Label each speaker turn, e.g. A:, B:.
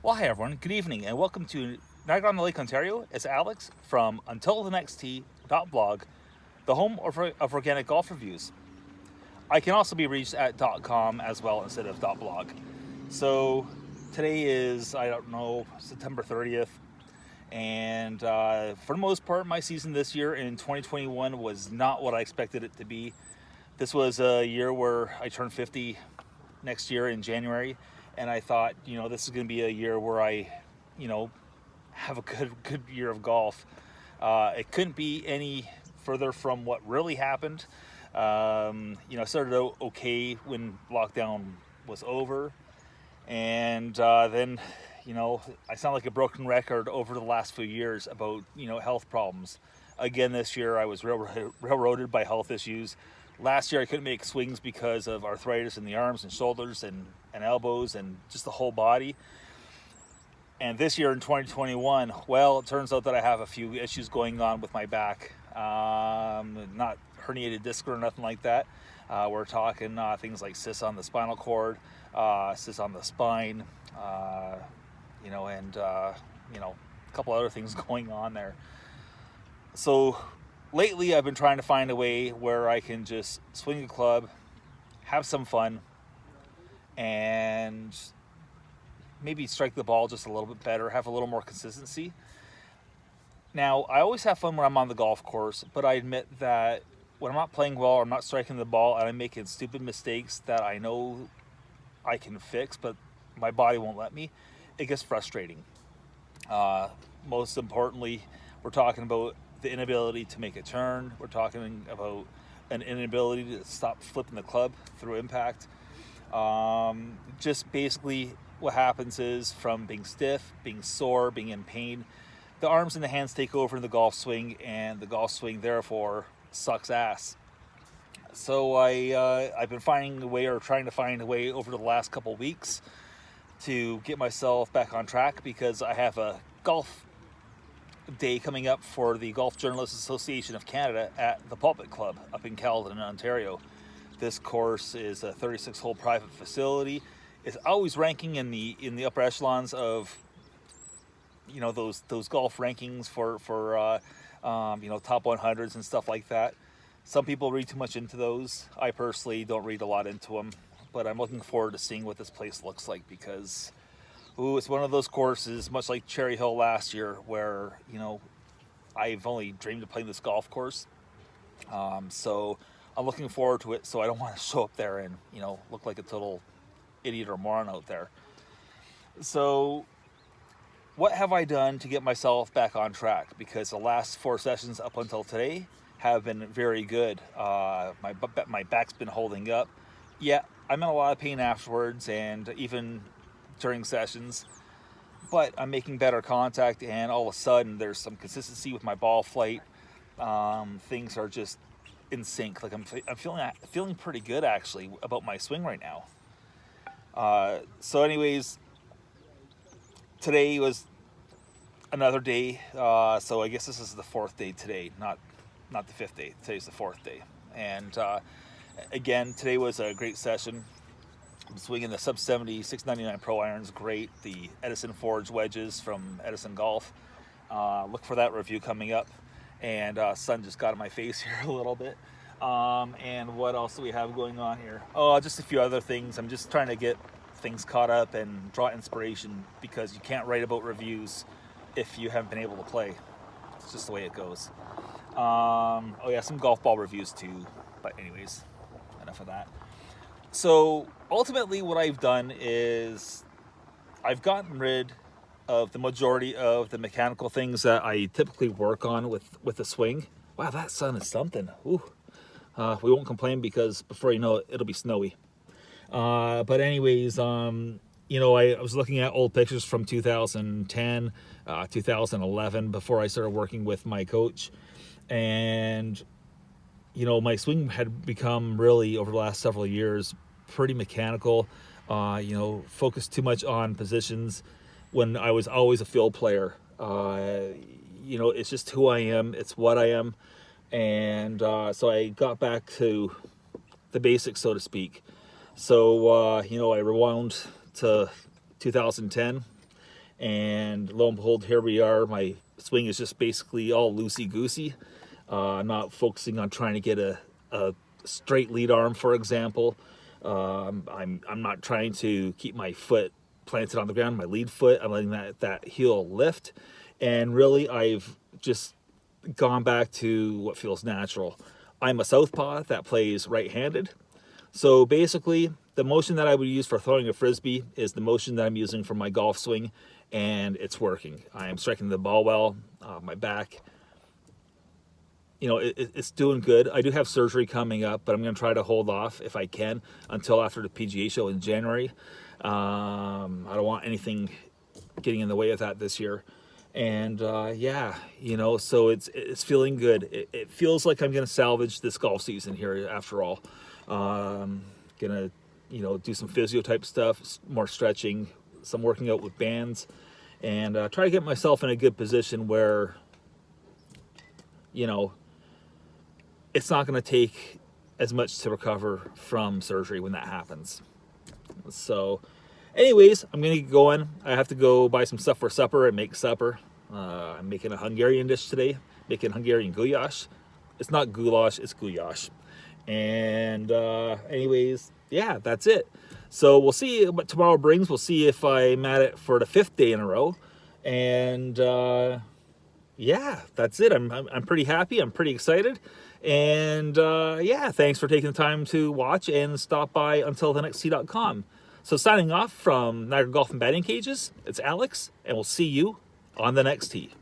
A: Well, hi everyone. Good evening, and welcome to Niagara-on-the-Lake, Ontario. It's Alex from UntilTheNextTee.blog, the home of organic golf reviews. I can also be reached at .com as well instead of .blog. So today is, I don't know, September 30th, and for the most part, my season this year in 2021 was not what I expected it to be. This was a year where I turned 50 next year in January, and I thought, this is going to be a year where I, have a good year of golf. It couldn't be any further from what really happened. I started out okay when lockdown was over, and then, I sound like a broken record over the last few years about health problems. Again, this year I was railroaded by health issues. Last year I couldn't make swings because of arthritis in the arms and shoulders and elbows and just the whole body. And this year in 2021, well, it turns out that I have a few issues going on with my back. Not herniated disc or nothing like that. We're talking things like cysts on the spinal cord, cysts on the spine, and a couple other things going on there. So lately I've been trying to find a way where I can just swing a club, have some fun, and maybe strike the ball just a little bit better, have a little more consistency. Now, I always have fun when I'm on the golf course, but I admit that when I'm not playing well or I'm not striking the ball and I'm making stupid mistakes that I know I can fix, but my body won't let me, it gets frustrating. Most importantly, we're talking about the inability to make a turn. We're talking about an inability to stop flipping the club through impact. Just basically what happens is, from being stiff, being sore, being in pain, the arms and the hands take over in the golf swing, and the golf swing therefore sucks ass. So I've been finding a way, or trying to find a way, over the last couple weeks to get myself back on track, because I have a golf day coming up for the Golf Journalists Association of Canada at the Pulpit Club up in Caledon, Ontario. This course is a 36-hole private facility. It's always ranking in the upper echelons of those golf rankings for top 100s and stuff like that. Some people read too much into those. I personally don't read a lot into them, but I'm looking forward to seeing what this place looks like, because it's one of those courses, much like Cherry Hill last year, where I've only dreamed of playing this golf course. So I'm looking forward to it. So I don't want to show up there and look like a total idiot or moron out there. So what have I done to get myself back on track? Because the last 4 sessions up until today have been very good. My back's been holding up. Yeah, I'm in a lot of pain afterwards and even during sessions, but I'm making better contact, and all of a sudden there's some consistency with my ball flight. Things are just in sync. Like I'm feeling pretty good actually about my swing right now. So anyways, today was another day. So I guess this is the 4th day today, not the 5th day. Today's the 4th day. And again, today was a great session. I'm swinging the sub 70 699 Pro irons, great. The Edison Forge wedges from Edison Golf. Look for that review coming up. And sun just got in my face here a little bit. And what else do we have going on here? Oh, just a few other things. I'm just trying to get things caught up and draw inspiration, because you can't write about reviews if you haven't been able to play. It's just the way it goes. Some golf ball reviews too. But anyways, enough of that. So ultimately what I've done is I've gotten rid of the majority of the mechanical things that I typically work on with the swing. Wow, that sun is something. Ooh. We won't complain, because before you know it, it'll be snowy. But anyways, I was looking at old pictures from 2010, 2011, before I started working with my coach. And, my swing had become really, over the last several years, pretty mechanical. Focused too much on positions when I was always a field player. It's just who I am. It's what I am. And so I got back to the basics, so to speak. So, I rewound to 2010 And lo and behold, here we are. My swing is just basically all loosey-goosey. I'm not focusing on trying to get a straight lead arm, for example. I'm not trying to keep my foot planted on the ground, my lead foot. I'm letting that heel lift. And really, I've just gone back to what feels natural. I'm a southpaw that plays right-handed. So basically, the motion that I would use for throwing a frisbee is the motion that I'm using for my golf swing, and it's working. I am striking the ball well, my back. You know, it's doing good. I do have surgery coming up, but I'm going to try to hold off if I can until after the PGA show in January. I don't want anything getting in the way of that this year. And yeah, you know, so it's feeling good. It feels like I'm going to salvage this golf season here after all. Gonna, you know, do some physio type stuff, more stretching, some working out with bands, and try to get myself in a good position where, you know, it's not going to take as much to recover from surgery when that happens. So anyways, I'm going to get going. I have to go buy some stuff for supper and make supper. I'm making a Hungarian dish today, making Hungarian goulash. It's not goulash, it's goulash. And anyways, yeah, that's it. So we'll see what tomorrow brings. We'll see if I'm at it for the 5th day in a row. And yeah, that's it. I'm pretty happy. I'm pretty excited. And yeah, thanks for taking the time to watch and stop by UntilTheNextTee.com. So signing off from Niagara Golf and Batting Cages, it's Alex, and we'll see you on the next tee.